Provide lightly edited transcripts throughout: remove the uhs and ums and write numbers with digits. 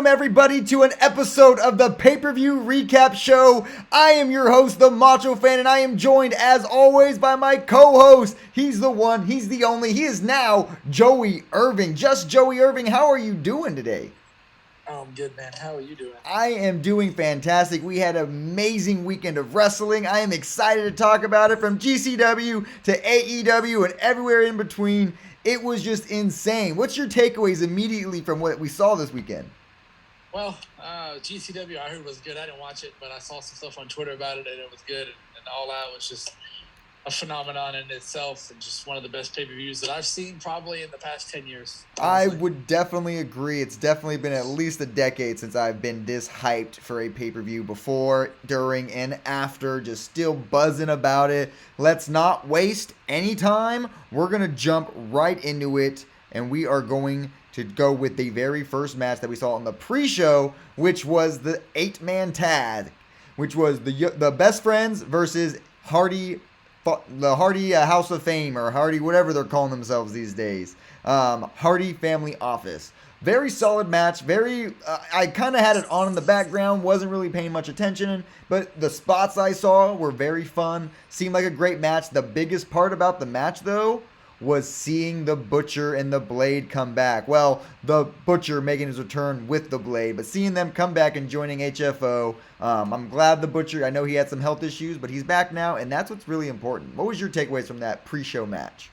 Welcome, everybody, to an episode of the Pay-Per-View Recap Show. I am your host, the Macho Fan, and I am joined, as always, by my co-host. He's the one, he's the only, he is now Joey Irving. Just Joey Irving, how are you doing today? Oh, I'm good, man. How are you doing? I am doing fantastic. We had an amazing weekend of wrestling. I am excited to talk about it, from GCW to AEW and everywhere in between. It was just insane. What's your takeaways immediately from what we saw this weekend? Well, GCW I heard was good. I didn't watch it, but I saw some stuff on Twitter about it, and it was good. And All Out was just a phenomenon in itself, and just one of the best pay-per-views that I've seen probably in the past 10 years. Honestly. I would definitely agree. It's definitely been at least a decade since I've been this hyped for a pay-per-view before, during, and after. Just still buzzing about it. Let's not waste any time. We're going to jump right into it, and we are going to go with the very first match that we saw on the pre-show, which was the 8-man tag, which was the Best Friends versus the Hardy House of Fame, or Hardy, whatever they're calling themselves these days. Hardy Family Office. Very solid match. I kind of had it on in the background. Wasn't really paying much attention. But the spots I saw were very fun. Seemed like a great match. The biggest part about the match, though, was seeing the Butcher and the Blade come back. Well, the Butcher making his return with the Blade, but seeing them come back and joining HFO. I'm glad the Butcher, I know he had some health issues, but he's back now, and that's what's really important. What was your takeaways from that pre-show match?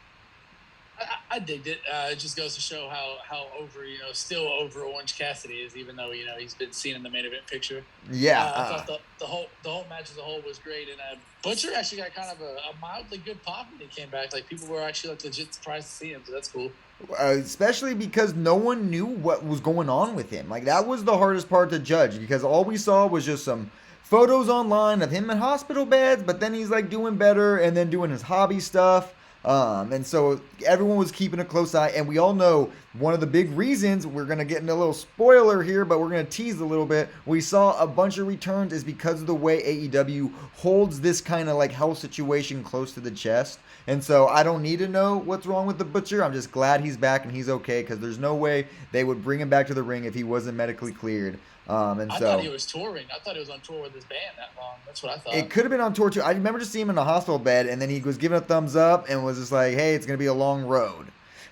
I digged it. It just goes to show how over, still over Orange Cassidy is, even though, he's been seen in the main event picture. Yeah. I thought the whole match as a whole was great. And Butcher actually got kind of a mildly good pop when he came back. Like, people were actually legit surprised to see him, so that's cool. Especially because no one knew what was going on with him. Like, that was the hardest part to judge, because all we saw was just some photos online of him in hospital beds, but then he's like doing better and then doing his hobby stuff. And so everyone was keeping a close eye, and we all know one of the big reasons, we're going to get into a little spoiler here, but we're going to tease a little bit. We saw a bunch of returns is because of the way AEW holds this kind of like health situation close to the chest. And so I don't need to know what's wrong with the Butcher. I'm just glad he's back and he's okay, because there's no way they would bring him back to the ring if he wasn't medically cleared. I thought he was touring. I thought he was on tour with his band that long. That's what I thought. It could have been on tour too. I remember just seeing him in a hospital bed, and then he was giving a thumbs up and was just like, hey, it's going to be a long road.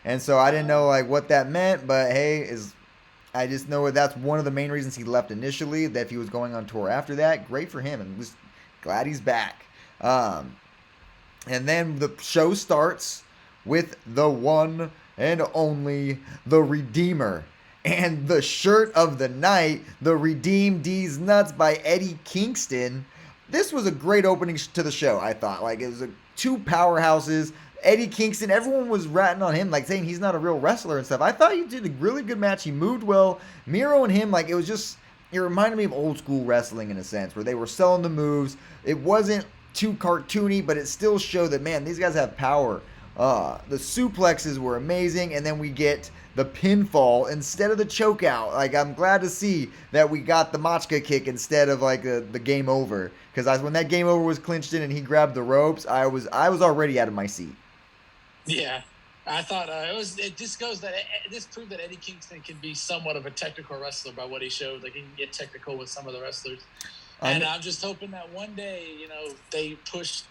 And so I didn't know like what that meant, but hey, I just know that's one of the main reasons he left initially, that if he was going on tour after that, great for him, and just glad he's back. And then the show starts with the one and only, the Redeemer. And the shirt of the night, the Redeem D's Nuts by Eddie Kingston. This was a great opening to the show, I thought. Like, it was two powerhouses. Eddie Kingston, everyone was ratting on him, like saying he's not a real wrestler and stuff. I thought he did a really good match. He moved well. Miro and him, like, it reminded me of old school wrestling in a sense, where they were selling the moves. It wasn't too cartoony, but it still showed that, man, these guys have power. The suplexes were amazing, and then we get the pinfall instead of the choke out. Like, I'm glad to see that we got the Machka kick instead of like the game over, because when that game over was clinched in and he grabbed the ropes, I was already out of my seat. Yeah, I thought it just goes that this proved that Eddie Kingston can be somewhat of a technical wrestler by what he showed. Like, he can get technical with some of the wrestlers. And I'm just hoping that one day, they push,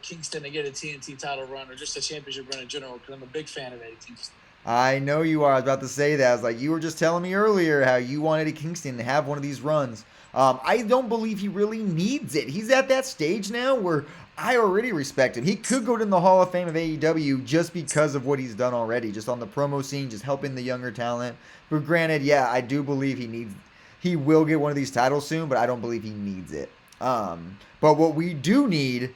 Kingston to get a TNT title run, or just a championship run in general, because I'm a big fan of Eddie Kingston. I know you are. I was about to say that. I was like, you were just telling me earlier how you want Eddie Kingston to have one of these runs. I don't believe he really needs it. He's at that stage now where I already respect him. He could go to the Hall of Fame of AEW just because of what he's done already, just on the promo scene, just helping the younger talent. But granted, yeah, I do believe he will get one of these titles soon, but I don't believe he needs it. But what we do need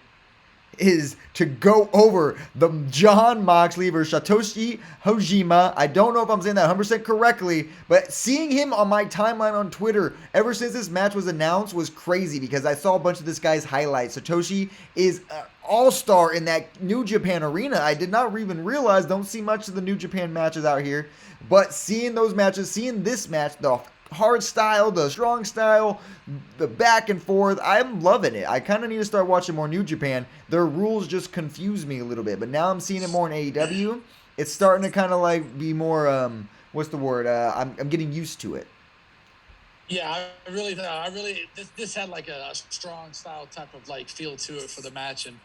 is to go over the Jon Moxley versus Satoshi Kojima. I don't know if I'm saying that 100% correctly, but seeing him on my timeline on Twitter ever since this match was announced was crazy, because I saw a bunch of this guy's highlights. Satoshi is an all-star in that New Japan arena. I did not even realize, don't see much of the New Japan matches out here, but seeing those matches, seeing this match, the hard style, the strong style, the back and forth, I'm loving it. I kind of need to start watching more New Japan. Their rules just confuse me a little bit, but now I'm seeing it more in AEW. It's starting to kind of like be more, what's the word? I'm getting used to it. Yeah, this had like a strong style type of like feel to it for the match, and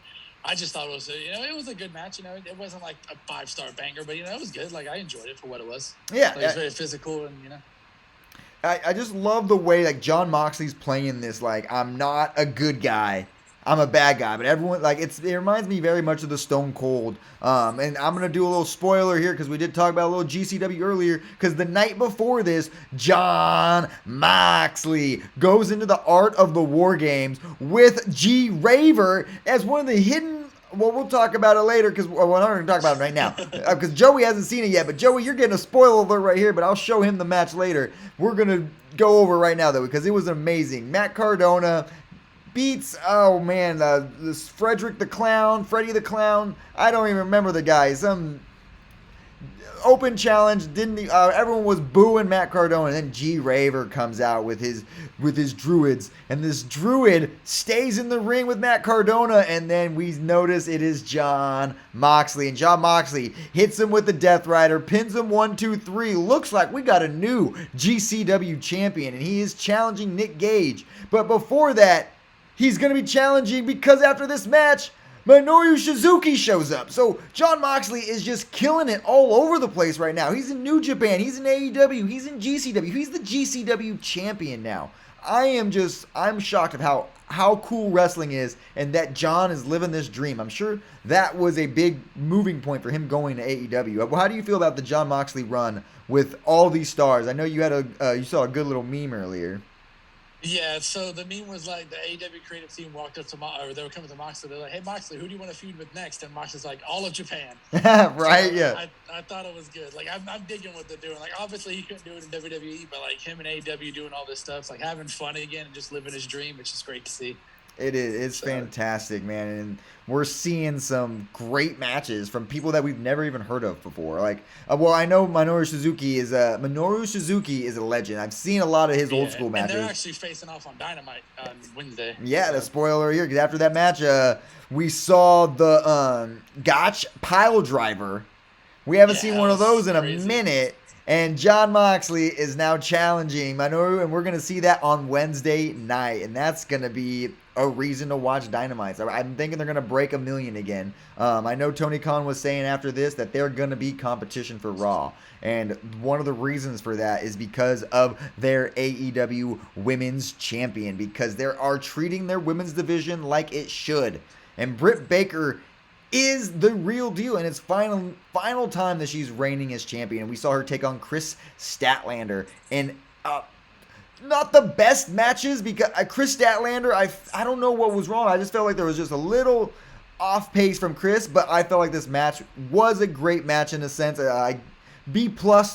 I just thought it was it was a good match. It wasn't like a 5-star banger, but it was good. Like I enjoyed it for what it was. Yeah, Like it's very physical, and I just love the way like John Moxley's playing this. Like I'm not a good guy, I'm a bad guy. But everyone like it reminds me very much of the Stone Cold. And I'm gonna do a little spoiler here because we did talk about a little GCW earlier. Because the night before this, John Moxley goes into the Art of the War Games with G Raver as one of the hidden. Well, we'll talk about it later because we're not going to talk about it right now because Joey hasn't seen it yet. But Joey, you're getting a spoiler alert right here, but I'll show him the match later. We're going to go over right now, though, because it was amazing. Matt Cardona beats, oh, man, this Frederick the Clown, Freddie the Clown. I don't even remember the guy. Some open challenge, everyone was booing Matt Cardona, and then G Raver comes out with his druids, and this druid stays in the ring with Matt Cardona, and then we notice it is John Moxley, and John Moxley hits him with the Death Rider, pins him 1, 2, 3. Looks like we got a new GCW champion, and he is challenging Nick Gage. But before that, he's going to be challenging, because after this match, Minoru Suzuki shows up. So John Moxley is just killing it all over the place right now. He's in New Japan. He's in AEW. He's in GCW. He's the GCW champion now. I'm shocked at how cool wrestling is, and that John is living this dream. I'm sure that was a big moving point for him going to AEW. How do you feel about the John Moxley run with all these stars? I know you had you saw a good little meme earlier. Yeah, so the meme was like the AEW creative team walked up to or they were coming to Moxley. They're like, "Hey Moxley, who do you want to feud with next?" And Moxley's like, "All of Japan." Right? So, Yeah. I thought it was good. Like I'm digging what they're doing. Like obviously he couldn't do it in WWE, but like him and AEW doing all this stuff, it's like having fun again and just living his dream. It's just great to see. It is. It's fantastic, man. And we're seeing some great matches from people that we've never even heard of before. Like, well, I know Minoru Suzuki is a legend. I've seen a lot of his old school matches. And they're actually facing off on Dynamite on Wednesday. Yeah, the spoiler here, because after that match, we saw the Gotch pile driver. We haven't seen one of those in a minute. And John Moxley is now challenging Minoru, and we're going to see that on Wednesday night. And that's going to be a reason to watch Dynamite. I'm thinking they're going to break 1 million again. I know Tony Khan was saying after this that they're going to be competition for Raw. And one of the reasons for that is because of their AEW Women's Champion. Because they are treating their women's division like it should. And Britt Baker is the real deal, and it's final time that she's reigning as champion. And we saw her take on Chris Statlander in not the best matches, because Chris Statlander, I don't know what was wrong. I just felt like there was just a little off pace from Chris, but I felt like this match was a great match in a sense. B+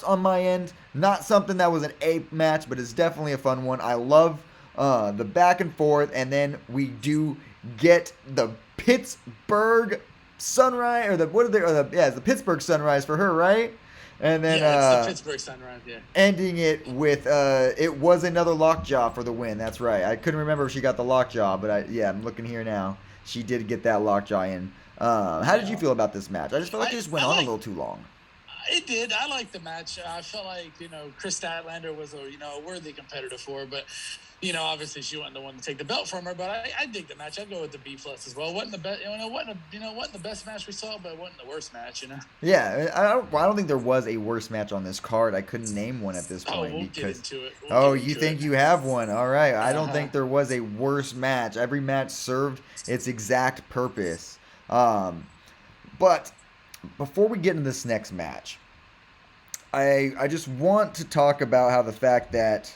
on my end, not something that was an A match, but it's definitely a fun one. I love the back and forth, and then we do get the Pittsburgh Sunrise, or it's the Pittsburgh Sunrise for her, right? And then it's the Pittsburgh Sunrise, yeah. Ending it with it was another lockjaw for the win. That's right. I couldn't remember if she got the lockjaw, but I'm looking here now. She did get that lockjaw in. How did you feel about this match? I just felt like it just went on a little too long. It did. I liked the match. I felt like Chris Statlander was a worthy competitor for her, but obviously she wasn't the one to take the belt from her. But I dig the match. I'd go with the B+ as well. Wasn't the best, wasn't the best match we saw, but it wasn't the worst match, Yeah, I don't think there was a worse match on this card. I couldn't name one at this point. We'll get into it. You think you have one? All right. I don't think there was a worse match. Every match served its exact purpose. But before we get into this next match, I just want to talk about how the fact that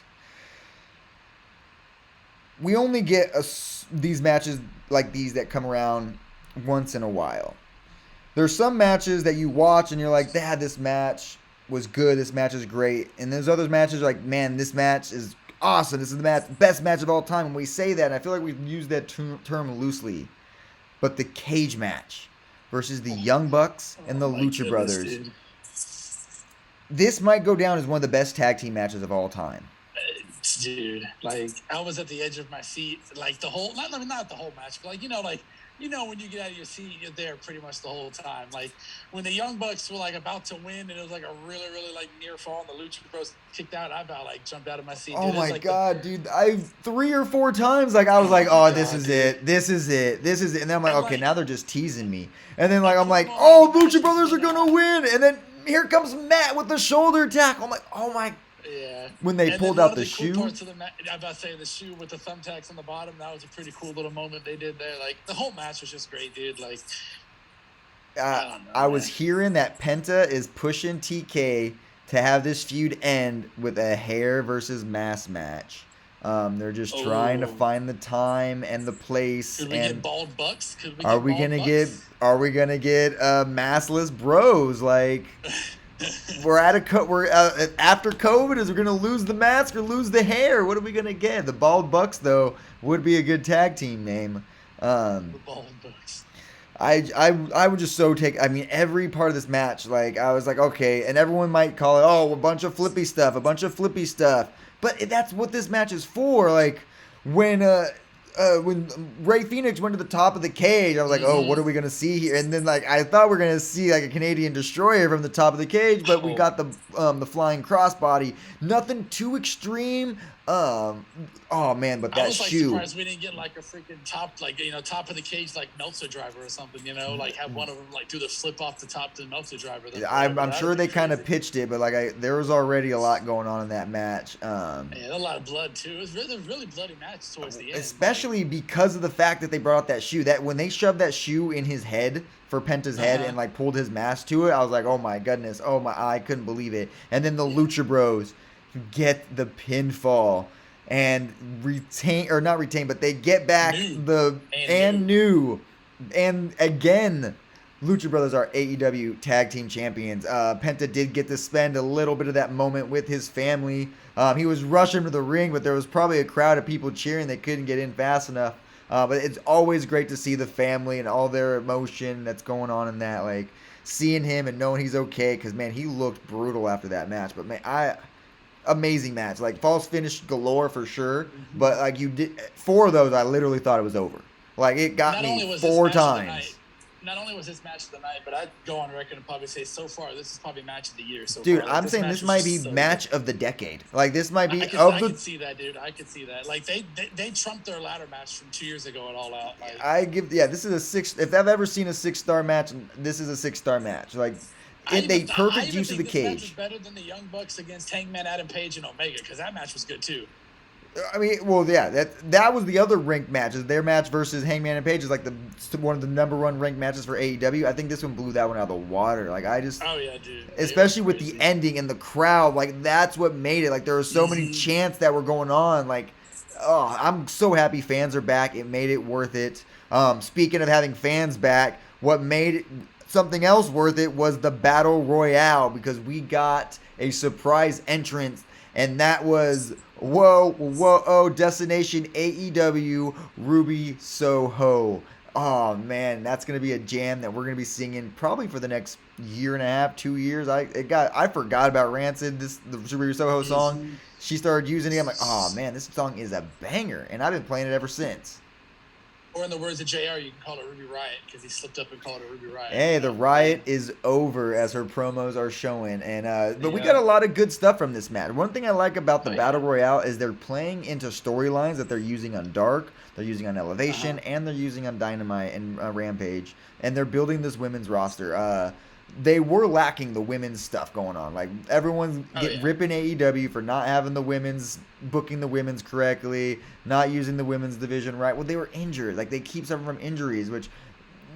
we only get these matches like these that come around once in a while. There's some matches that you watch and you're like, this match was good, this match is great. And there's other matches like, man, this match is awesome, this is the best match of all time. And we say that, and I feel like we've used that term loosely. But the cage match versus the Young Bucks and the Lucha Brothers. Dude. This might go down as one of the best tag team matches of all time. Dude, like I was at the edge of my seat, like the whole, not the whole match, but you know, when you get out of your seat, you're there pretty much the whole time. Like when the Young Bucks were like about to win, and it was like a really, really like near fall, and the Lucha Bros kicked out. I about like jumped out of my seat. Oh Dude. my Like God, dude! I 3 or 4 times, like I was like, "Oh, this God, is dude. it, this is it, this is it," and then I'm like, And "Okay, like now they're just teasing me." And then like the I'm like, promo "Oh, of the match Lucha is Brothers are when gonna win," and then here comes Matt with the shoulder tackle. I'm like, "Oh my!" yeah. When they And pulled then one out of the the cool shoe. parts of the match, I'm about to say the shoe with the thumbtacks on the bottom. That was a pretty cool little moment they did there. Like the whole match was just great, dude. Like I don't know, I was man. hearing that Penta is pushing TK to have this feud end with a hair versus mass match. They're just trying to Oh, find the time and the place. could we get And bald bucks? Could we are get we bald gonna get bucks? massless bros? Like we're at we're after COVID. Is we're gonna lose the mask or lose the hair? What are we gonna get? The bald bucks though would be a good tag team name. Um, The bald bucks. I would just so take. I mean, every part of this match, like I was like, okay, and everyone might call it, oh, a bunch of flippy stuff, a bunch of flippy stuff, but that's what this match is for. Like when Ray Phoenix went to the top of the cage, I was like, oh, what are we gonna see here? And then like I thought we are gonna see like a Canadian destroyer from the top of the cage, but we Oh, got the flying crossbody. Nothing too extreme. Oh man, but I that was like shoe. surprised we didn't get like a freaking top, like top of the cage, like Meltzer driver or something. Like have one of them like do the flip off the top to the Meltzer driver. I'm That'd sure be they kind of crazy. pitched it, but like there was already a lot going on in that match. And a lot of blood too. It was really bloody match towards the end. Especially because of the fact that they brought out that shoe. That when they shoved that shoe in his head for Penta's head and like pulled his mask to it, I was like, oh my goodness, oh my, I couldn't believe it. And then the Lucha Bros get the pinfall and retain, or not retain, but they get back new and again. Lucha Brothers are AEW Tag Team Champions. Penta did get to spend a little bit of that moment with his family. He was rushing to the ring, but there was probably a crowd of people cheering. They couldn't get in fast enough. But it's always great to see the family and all their emotion that's going on in that. Like seeing him and knowing he's okay, because man, he looked brutal after that match. But man, amazing match. Like false finish galore for sure. But like you did 4 of those, I literally thought it was over. Like it got me 4 times. Not only was this match of the night, but I'd go on record and probably say so far this is probably match of the year so Dude, far. Like, I'm saying this might be match of the decade. Like this might be I could see that, dude. I could see that. Like they trumped their ladder match from 2 years ago at All Out. Like, this is a 6. If I've ever seen a 6-star match, this is a 6-star match. Like they perfect use of the cage. Match is better than the Young Bucks against Hangman Adam Page and Omega because that match was good too. I mean, well, yeah, that was the other ranked matches. Their match versus Hangman and Page is like one of the number 1 ranked matches for AEW. I think this one blew that one out of the water. Like I just, oh yeah, dude, especially with the ending and the crowd, like that's what made it. Like there were so many chants that were going on. Like, oh, I'm so happy fans are back. It made it worth it. Speaking of having fans back, what made it something else worth it was the Battle Royale because we got a surprise entrance, and that was. Whoa, Destination AEW Ruby Soho. Oh man, that's gonna be a jam that we're gonna be singing probably for the next year and a half, 2 years. I forgot about Rancid, the Ruby Soho song. She started using it. I'm like, oh man, this song is a banger, and I've been playing it ever since. Or in the words of JR, you can call it Ruby Riot because he slipped up and called it Ruby Riot. Hey, the riot is over as her promos are showing, and but we got a lot of good stuff from this match. One thing I like about the Battle Royale is they're playing into storylines that they're using on Dark, they're using on Elevation, and they're using on Dynamite and Rampage, and they're building this women's roster. They were lacking the women's stuff going on. Like everyone's ripping AEW for not having the women's, booking the women's correctly, not using the women's division right. Well, they were injured. Like they keep suffering from injuries, which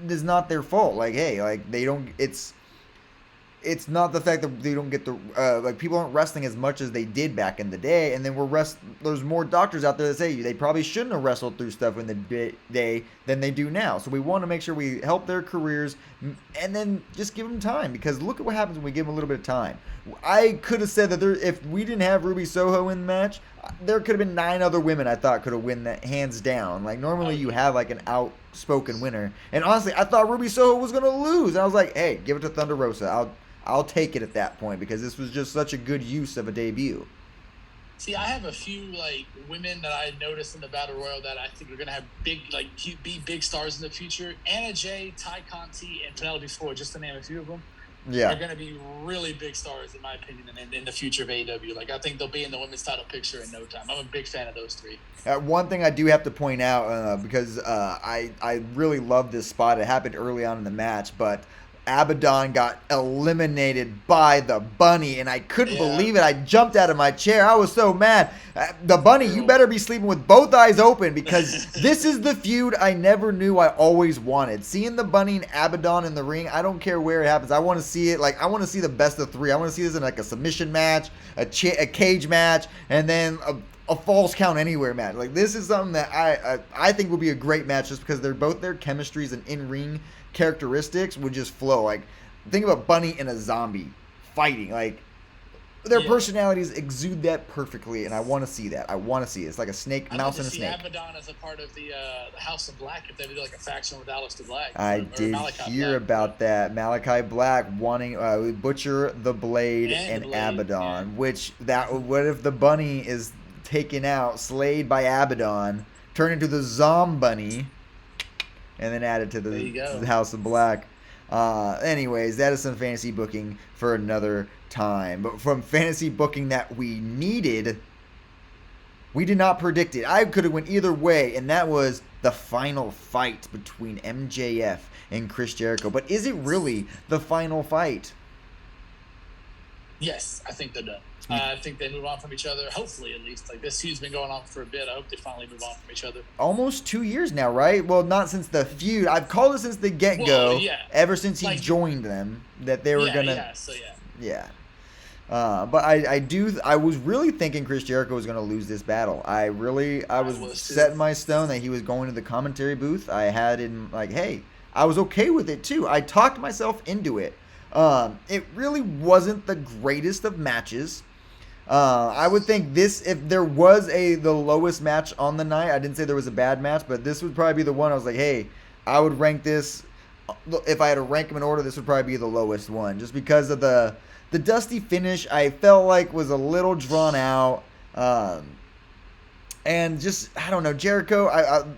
is not their fault. Like hey, like they don't. It's not the fact that they don't get the like people aren't wrestling as much as they did back in the day, and then there's more doctors out there that say they probably shouldn't have wrestled through stuff in the day than they do now. So we want to make sure we help their careers and then just give them time, because look at what happens when we give them a little bit of time. I could have said that if we didn't have Ruby Soho in the match, there could have been 9 other women I thought could have won that hands down. Like normally you have like an outspoken winner, and honestly I thought Ruby Soho was gonna lose. And I was like, hey, give it to Thunder Rosa. I'll take it at that point because this was just such a good use of a debut. See, I have a few like women that I noticed in the battle royal that I think are gonna have big, like, be big stars in the future. Anna Jay, Ty Conti, and Penelope Ford, just to name a few of them, are gonna be really big stars in my opinion in the future of AEW. Like, I think they'll be in the women's title picture in no time. I'm a big fan of those three. One thing I do have to point out, because I really love this spot. It happened early on in the match, but Abaddon got eliminated by the Bunny, and I couldn't believe it. I jumped out of my chair. I was so mad. The Bunny, you better be sleeping with both eyes open, because this is the feud I never knew I always wanted. Seeing the Bunny and Abaddon in the ring, I don't care where it happens. I want to see it. Like, I want to see the best of three. I want to see this in like a submission match, a cage match, and then a falls count anywhere match. Like, this is something that I think will be a great match, just because they're both their chemistries and in-ring characteristics would just flow. Like, think about Bunny and a zombie fighting. Like, their personalities exude that perfectly, and I want to see that. I want to see it. It's like a snake, mouse, and a snake. Abaddon as a part of the House of Black, if they do like a faction with Aleister Black. I did hear about that. Malachi Black wanting Butcher, the Blade, and Abaddon. What if the Bunny is taken out, slayed by Abaddon, turned into the Bunny, and then added to the House of Black. Anyways, that is some fantasy booking for another time. But from fantasy booking that we needed, we did not predict it. I could have went either way, and that was the final fight between MJF and Chris Jericho. But is it really the final fight? Yes, I think they're done. I think they move on from each other, hopefully at least. Like, this feud's been going on for a bit. I hope they finally move on from each other. Almost 2 years now, right? Well, not since the feud. I've called it since the get-go, ever since he joined them, that they were gonna. Yeah. But I was really thinking Chris Jericho was gonna lose this battle. I was setting my stone that he was going to the commentary booth. I had in like, hey, I was okay with it too. I talked myself into it. It really wasn't the greatest of matches. I would think this, if there was the lowest match on the night, I didn't say there was a bad match, but this would probably be the one I was like, hey, I would rank this, if I had to rank them in order, this would probably be the lowest one, just because of the dusty finish. I felt like was a little drawn out, and just, I don't know, Jericho,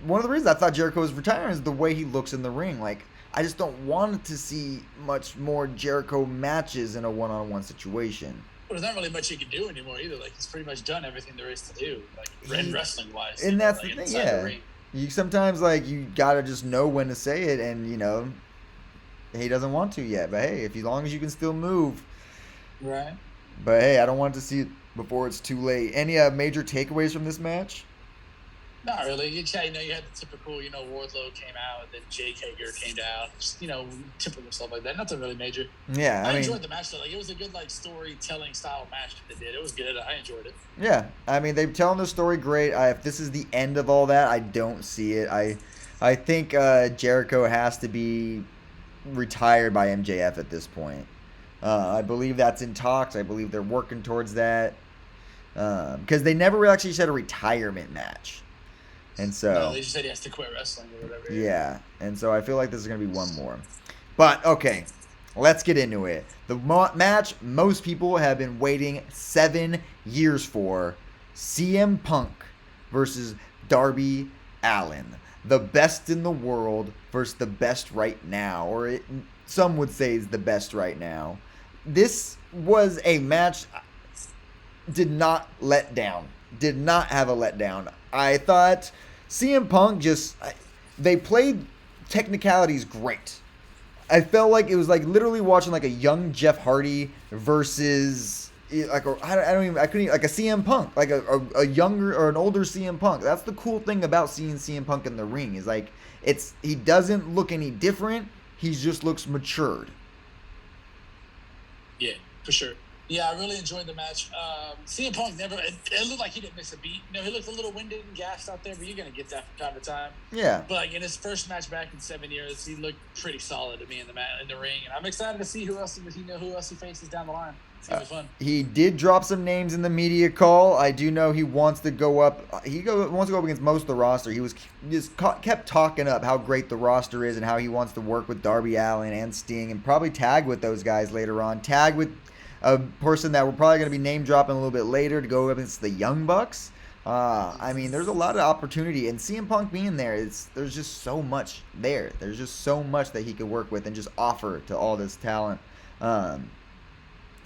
one of the reasons I thought Jericho was retiring is the way he looks in the ring. Like, I just don't want to see much more Jericho matches in a one-on-one situation. Well, there's not really much he can do anymore either. Like, he's pretty much done everything there is to do, like, wrestling wise. And that's the thing, yeah. You sometimes, like, you gotta just know when to say it, and he doesn't want to yet. But hey, as long as you can still move, right? But hey, I don't want to see it before it's too late. Any major takeaways from this match? Not really. You had the typical, Wardlow came out, and then Jake Hager came out. Just, typical stuff like that. Nothing really major. Yeah, I enjoyed the match, though. Like, it was a good, like, storytelling style match that they did. It was good. I enjoyed it. Yeah, I mean, they're telling the story great. If this is the end of all that, I don't see it. I think Jericho has to be retired by MJF at this point. I believe that's in talks. I believe they're working towards that. Because they never actually said a retirement match. And so, no, they just said he has to quit wrestling or whatever. Yeah, and so I feel like this is going to be one more. But, okay, let's get into it. The match most people have been waiting 7 years for. CM Punk versus Darby Allin. The best in the world versus the best right now. Or some would say is the best right now. This was a match did not let down. Did not have a letdown. I thought CM Punk they played technicalities great. I felt like it was like literally watching like a young Jeff Hardy versus like I couldn't like a CM Punk, like a younger or an older CM Punk. That's the cool thing about seeing CM Punk in the ring is like he doesn't look any different. He just looks matured. Yeah, for sure. Yeah, I really enjoyed the match. CM Punk it looked like he didn't miss a beat. He looked a little winded and gassed out there, but you're going to get that from time to time. Yeah. But like in his first match back in 7 years, he looked pretty solid to me in the ring. And I'm excited to see who else he faces down the line. It's going to be fun. He did drop some names in the media call. I do know he wants to go up. Wants to go up against most of the roster. He was just kept talking up how great the roster is and how he wants to work with Darby Allin and Sting and probably tag with those guys later on. Tag with a person that we're probably going to be name dropping a little bit later to go up against the Young Bucks. I mean, there's a lot of opportunity, and CM Punk being there, there's just so much there. There's just so much that he could work with and just offer to all this talent.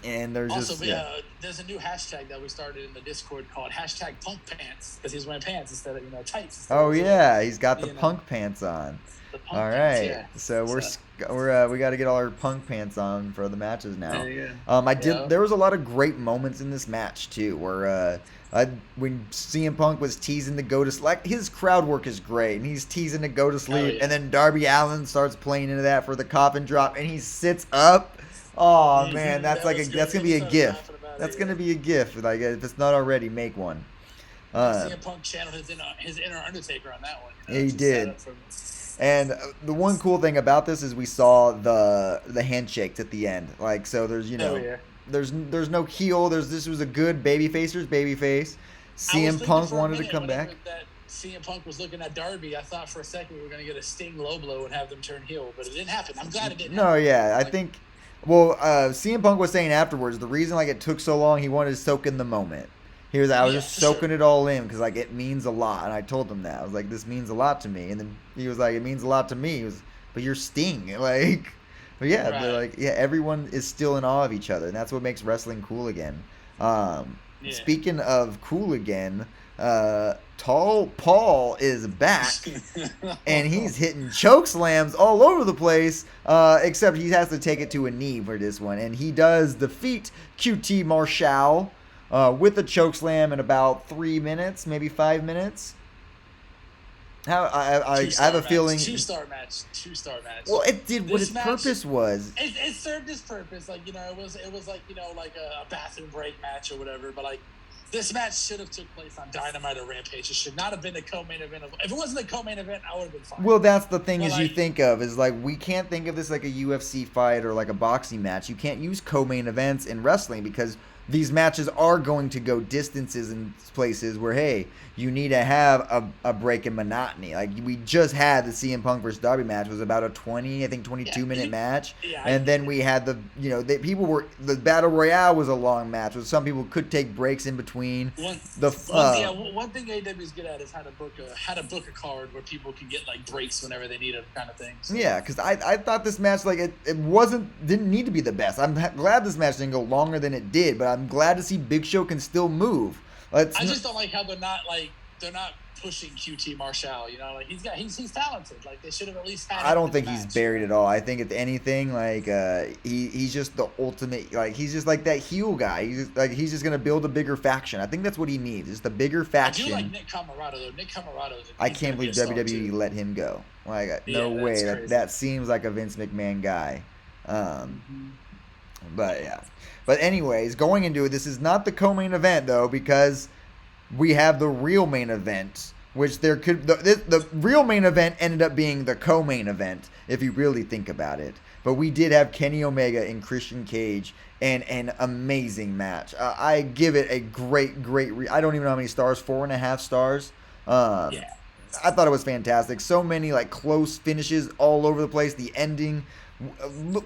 And there's also, just there's a new hashtag that we started in the Discord called #PunkPants, because he's wearing pants instead of tights. Oh yeah, he's got the punk pants on. The punk all pants, right, yeah. so we got to get all our punk pants on for the matches now. Yeah. There was a lot of great moments in this match too, where when CM Punk was teasing to go to sleep, his crowd work is great, and he's teasing to go to sleep, and then Darby Allin starts playing into that for the coffin drop, and he sits up. Oh man, that's gonna be a gif. That's gonna be a gif. Like if it's not already, make one. CM Punk channeled his inner Undertaker on that one. He did. And the one cool thing about this is we saw the handshakes at the end. Like so, there's there's no heel. This was a good babyface versus babyface. CM Punk wanted to come back. CM Punk was looking at Darby. I thought for a second we were gonna get a Sting low blow and have them turn heel, but it didn't happen. I'm glad it didn't. No, yeah, I think. Well, CM Punk was saying afterwards the reason it took so long, he wanted to soak in the moment. I was just soaking it all in because it means a lot, and I told him that I was like, this means a lot to me, and then he was like, it means a lot to me. He was, but you're Sting, but yeah, right. But everyone is still in awe of each other, and that's what makes wrestling cool again. Speaking of cool again. Tall Paul is back, and he's hitting choke slams all over the place, except he has to take it to a knee for this one, and he does defeat QT Marshall with a choke slam in about 3 minutes, maybe 5 minutes. I have a feeling 2-star match. Well, it did what its purpose was. It served its purpose, it was like a bathroom break match or whatever, but this match should have took place on Dynamite or Rampage. It should not have been the co-main event. If it wasn't the co-main event, I would have been fine. Well, that's the thing you think of is we can't think of this like a UFC fight or like a boxing match. You can't use co-main events in wrestling because these matches are going to go distances and places where, hey, you need to have a break in monotony. We just had the CM Punk versus Darby match. It was about a 22-minute match. And then we had the Battle Royale was a long match. Some people could take breaks in between. One thing AEW is good at is how to book a card where people can get breaks whenever they need it, kind of thing. So. Yeah, because I thought this match didn't need to be the best. I'm glad this match didn't go longer than it did, but I'm glad to see Big Show can still move. I just don't like how they're not pushing QT Marshall. He's talented. They should have at least had. I don't think he's buried at all. I think if anything, he's just the ultimate. He's just that heel guy. He's just gonna build a bigger faction. I think that's what he needs. Just a bigger faction. I do like Nick Camarado though. Nick Camarado. I can't believe WWE let him go. No way. That seems like a Vince McMahon guy. But yeah. But anyways, going into it, this is not the co-main event though, because we have the real main event, which the real main event ended up being the co-main event if you really think about it. But we did have Kenny Omega and Christian Cage and an amazing match. I give it a great. I don't even know how many stars. 4.5 stars. I thought it was fantastic. So many close finishes all over the place. The ending.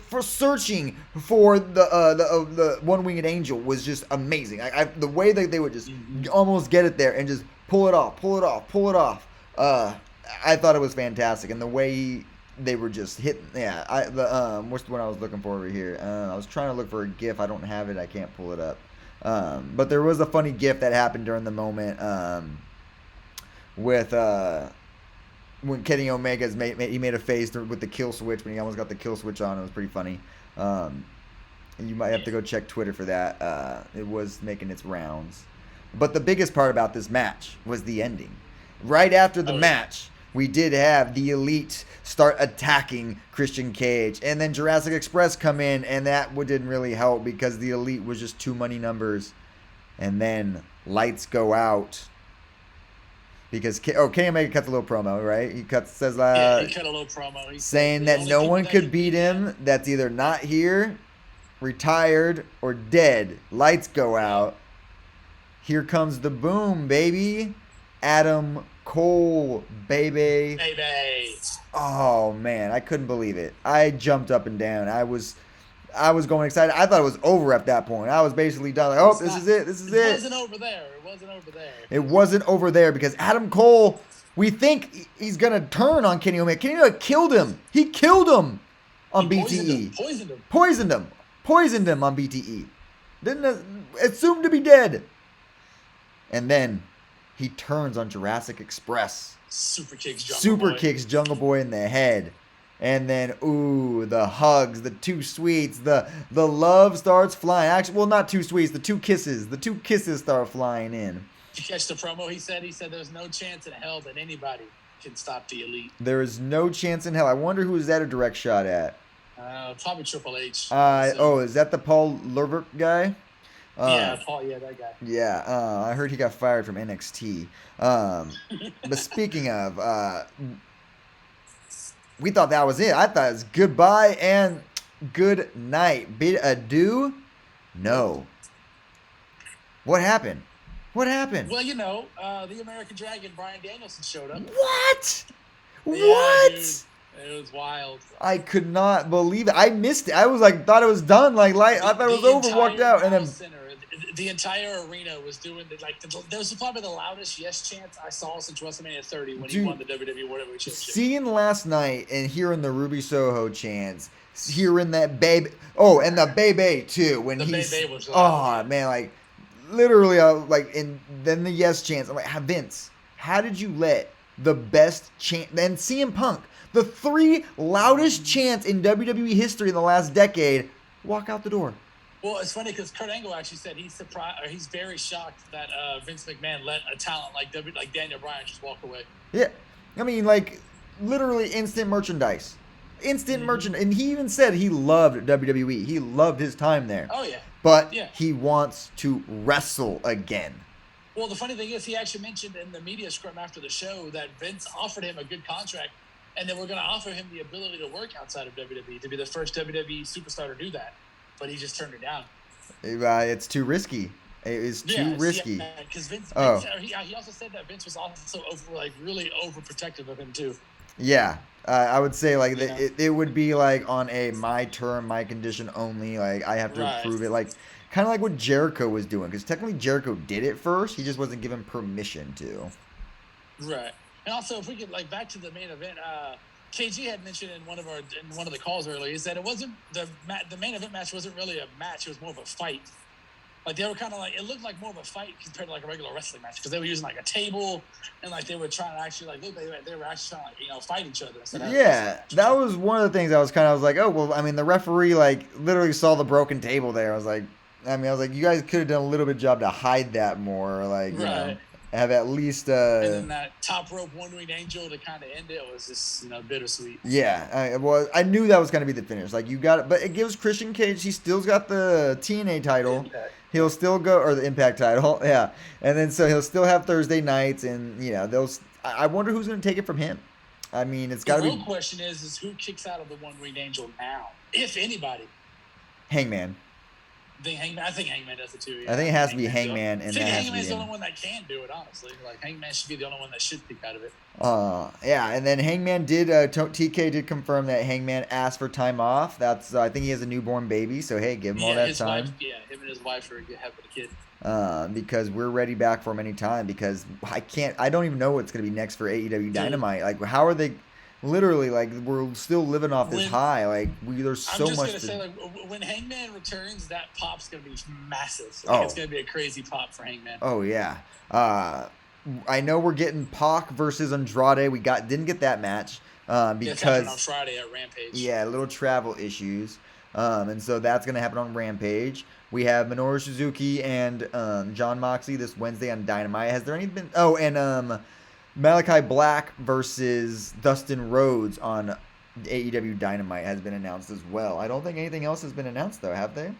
For searching for the one-winged angel was just amazing. The way that they would just almost get it there and just pull it off. I thought it was fantastic, and the way they were just hitting. Yeah, what's the one I was looking for over here? I was trying to look for a GIF. I don't have it. I can't pull it up. But there was a funny GIF that happened during the moment with. When Kenny Omega's he made a face with the kill switch when he almost got the kill switch on. It was pretty funny. And you might have to go check Twitter for that. It was making its rounds. But the biggest part about this match was the ending. Right after the match, we did have the Elite start attacking Christian Cage. And then Jurassic Express come in, and that didn't really help because the Elite was just too many numbers. And then lights go out. Because Kenny Omega cuts a little promo, right? He says he cut a little promo. Saying that no one could beat him. That's either not here, retired, or dead. Lights go out. Here comes the boom, baby. Adam Cole, baby. Baby. Oh man, I couldn't believe it. I jumped up and down. I was going excited. I thought it was over at that point. I was basically done. Like, oh, It's this not. is it. This is It it. wasn't over there. It wasn't over there. It wasn't over there because Adam Cole, we think he's going to turn on Kenny Omega. Kenny Omega killed him. He killed him on BTE. Poisoned him. Poisoned him. Poisoned him on BTE. Didn't assumed to be dead. And then he turns on Jurassic Express. Super kicks Jungle Boy in the head. And then, ooh, the hugs, the two sweets, the love starts flying. Actually, well, not two sweets, the two kisses. The two kisses start flying in. Did you catch the promo he said? He said there's no chance in hell that anybody can stop the Elite. There is no chance in hell. I wonder who is that a direct shot at? Probably Triple H. Oh, is that the Paul Lurvert guy? Paul, that guy. Yeah, I heard he got fired from NXT. But speaking of, we thought that was it. I thought it was goodbye and good night. Bid adieu? No. What happened? What happened? Well, the American Dragon, Bryan Danielson, showed up. What? Yeah, What? Dude, it was wild. I could not believe it. I missed it. I was like, thought it was done. I thought it was over. Walked out, and then the entire arena was doing there was probably the loudest yes chants I saw since WrestleMania 30 when he won the WWE World Heavyweight Championship. Seeing last night and hearing the Ruby Soho chants, hearing that baby, and the baby too when he's was loud, man, like literally, and then the yes chants. I'm like, Vince, how did you let the best chant and CM Punk, the three loudest chants in WWE history in the last decade, walk out the door? Well, it's funny because Kurt Angle actually said he's surprised, or he's very shocked that Vince McMahon let a talent like Daniel Bryan just walk away. Yeah, I mean, like literally instant merchandise, merchandise, and he even said he loved WWE. He loved his time there. Oh yeah, but he wants to wrestle again. Well, the funny thing is, he actually mentioned in the media scrum after the show that Vince offered him a good contract, and they were going to offer him the ability to work outside of WWE, to be the first WWE superstar to do that. But he just turned it down. It's too risky. It is too risky. Yeah, because Vince he also said that Vince was also really overprotective of him too. Yeah, I would say it would be like on a my term, my condition only. Like I have to approve it. Like kind of like what Jericho was doing, because technically Jericho did it first. He just wasn't given permission to. Right, and also if we get back to the main event. KG had mentioned in one of the calls earlier is that it wasn't the main event match wasn't really a match. It was more of a fight. Like they were kind of it looked like more of a fight compared to a regular wrestling match because they were using a table and they were trying to actually they were actually trying to fight each other. Yeah, that was one of the things I was like, oh well, I mean the referee literally saw the broken table there. I was like, you guys could have done a little bit of job to hide that more, you know. Have at least and then that top rope one-winged angel to kind of end it was just bittersweet. Yeah, I knew that was going to be the finish. You got it, but it gives Christian Cage. He still's got the TNA title. Impact. He'll still go, or the Impact title. Yeah, and then so he'll still have Thursday nights, and those. I wonder who's going to take it from him. I mean, it's got to be. The real question is who kicks out of the one-winged angel now, if anybody. Hangman. I think Hangman does it too. Yeah. I think it has to be Hangman, and Hangman's the only one that can do it. Honestly, Hangman should be the only one that should kick out of it. And then Hangman did. TK did confirm that Hangman asked for time off. That's I think he has a newborn baby, so hey, give him all that time. Him and his wife are having a kid. Because we're ready back for him anytime. Because I don't even know what's gonna be next for AEW Dynamite. How are they? Literally, we're still living off this high. There's so much. I'm just gonna say, when Hangman returns, that pop's gonna be massive. It's gonna be a crazy pop for Hangman. Oh yeah. I know we're getting Pac versus Andrade. We didn't get that match because on Friday at Rampage. Yeah, little travel issues. And so that's gonna happen on Rampage. We have Minoru Suzuki and Jon Moxley this Wednesday on Dynamite. Has there any been? Oh, and Malachi Black versus Dustin Rhodes on AEW Dynamite has been announced as well. I don't think anything else has been announced, though, have they?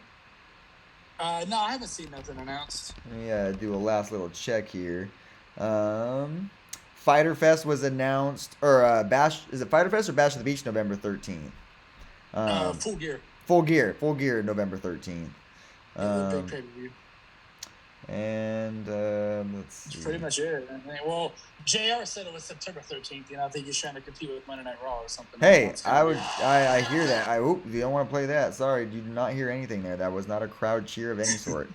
No, I haven't seen nothing announced. Yeah, do a last little check here. Fyter Fest was announced, or Bash, is it Fyter Fest or Bash at the Beach November 13th? Full Gear. Full Gear, November 13th. Big pay-per-view. And let's see. That's pretty much it. Well, JR said it was September 13th, and I think he's trying to compete with Monday Night Raw or something. Hey, I hear that. You don't want to play that. Sorry, you did not hear anything there. That was not a crowd cheer of any sort.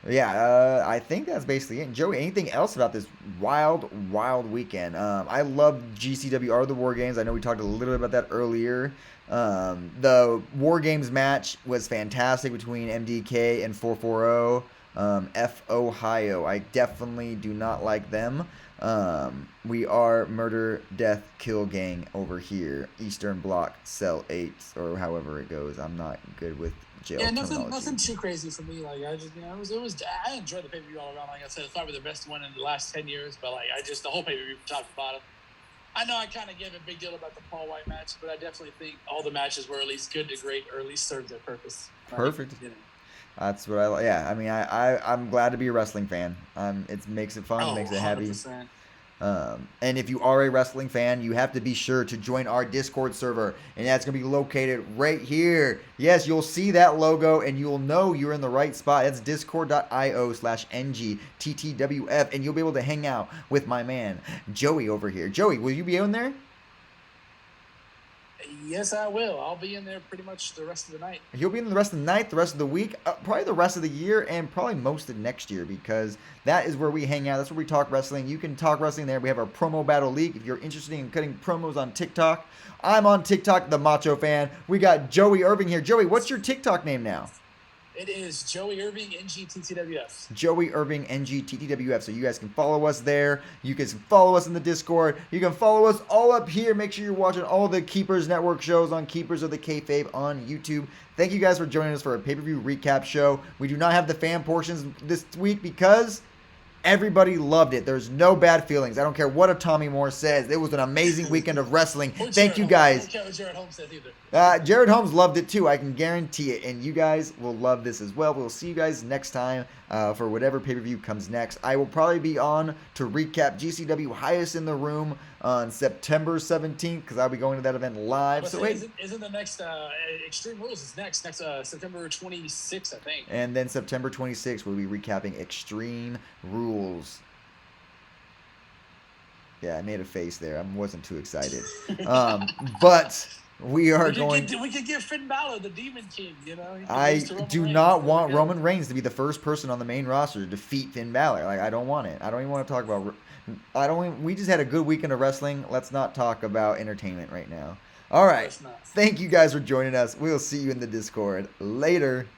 Yeah, I think that's basically it. Joey, anything else about this wild, wild weekend? I love GCW Art of the War Games. I know we talked a little bit about that earlier. The War Games match was fantastic between MDK and 440. F Ohio. I definitely do not like them. We are Murder, Death, Kill Gang over here. Eastern Bloc, Cell 8, or however it goes. I'm not good with jail terminology. Nothing too crazy for me. Like I just, I enjoyed the pay-per-view all around. Like I said, it's probably the best one in the last 10 years. But like, the whole pay-per-view from top to bottom. I know I kind of gave a big deal about the Paul White match, but I definitely think all the matches were at least good to great, or at least served their purpose. Perfect. That's what I like. Yeah, I mean, I'm glad to be a wrestling fan. It makes it fun, makes it happy. 100%. And if you are a wrestling fan, you have to be sure to join our Discord server, and that's going to be located right here. Yes, you'll see that logo, and you'll know you're in the right spot. That's discord.io/NGTTWF, and you'll be able to hang out with my man, Joey, over here. Joey, will you be in there? Yes, I will. I'll be in there pretty much the rest of the night. You'll be in the rest of the night, the rest of the week, probably the rest of the year, and probably most of next year, because that is where we hang out. That's where we talk wrestling. You can talk wrestling there. We have our promo battle league. If you're interested in cutting promos on TikTok, I'm on TikTok, the Macho Fan. We got Joey Irving here. Joey, what's your TikTok name now? It is Joey Irving, NGTTWF. Joey Irving, NGTTWF. So you guys can follow us there. You guys can follow us in the Discord. You can follow us all up here. Make sure you're watching all the Keepers Network shows on Keepers of the Kayfabe on YouTube. Thank you guys for joining us for a pay-per-view recap show. We do not have the fan portions this week because everybody loved it. There's no bad feelings. I don't care what a Tommy Moore says. It was an amazing weekend of wrestling. Thank you guys. I don't care what Jared Holmes says either. Jared Holmes loved it too. I can guarantee it. And you guys will love this as well. We'll see you guys next time for whatever pay-per-view comes next. I will probably be on to recap GCW Highest in the Room on September 17th because I'll be going to that event live. So wait, isn't the next Extreme Rules is next September 26th, I think. And then September 26th we'll be recapping Extreme Rules. Yeah, I made a face there. I wasn't too excited. But we could give Finn Balor the Demon King, you know? I do not want Roman Reigns to be the first person on the main roster to defeat Finn Balor. Like, I don't want it. I don't even want to talk about... we just had a good weekend of wrestling. Let's not talk about entertainment right now. All right. Thank you guys for joining us. We'll see you in the Discord. Later.